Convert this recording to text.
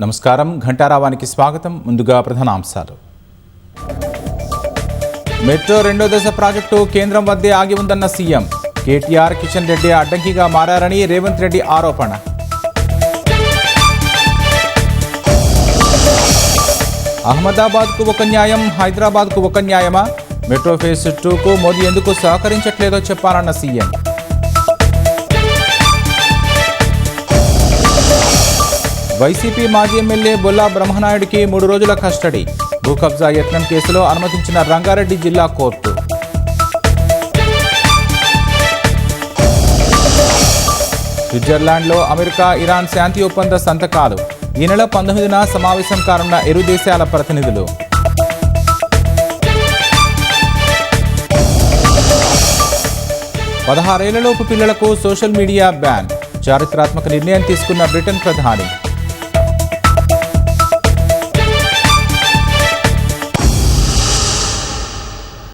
నమస్కారం ఘంటారావానికి స్వాగతం. ముందుగా ప్రధానాంశాలు. మెట్రో రెండో దశ ప్రాజెక్టు కేంద్రం వద్దే ఆగి ఉందన్న సీఎం. కేటీఆర్, కిషన్ రెడ్డి అడ్డంకిగా మారారని రేవంత్ రెడ్డి ఆరోపణ. అహ్మదాబాద్కు ఒక న్యాయం, హైదరాబాద్కు ఒక న్యాయమా? మెట్రో ఫేజ్ 2కు మోదీ ఎందుకు సహకరించట్లేదో చెప్పాలన్న సీఎం. వైసీపీ మాజీ ఎమ్మెల్యే బొల్లా బ్రహ్మనాయుడికి 3 రోజుల కస్టడీ. భూ కబ్జా యత్నం కేసులో అనుమతించిన రంగారెడ్డి జిల్లా కోర్టు. స్విట్జర్లాండ్లో అమెరికా, ఇరాన్ శాంతి ఒప్పంద సంతకాలు. ఈ నెల 19న సమావేశం కానున్న ఇరు దేశాల ప్రతినిధులు. పదహారేళ్లలోపు పిల్లలకు సోషల్ మీడియా బ్యాన్. చారిత్రాత్మక నిర్ణయం తీసుకున్న బ్రిటన్ ప్రధాని.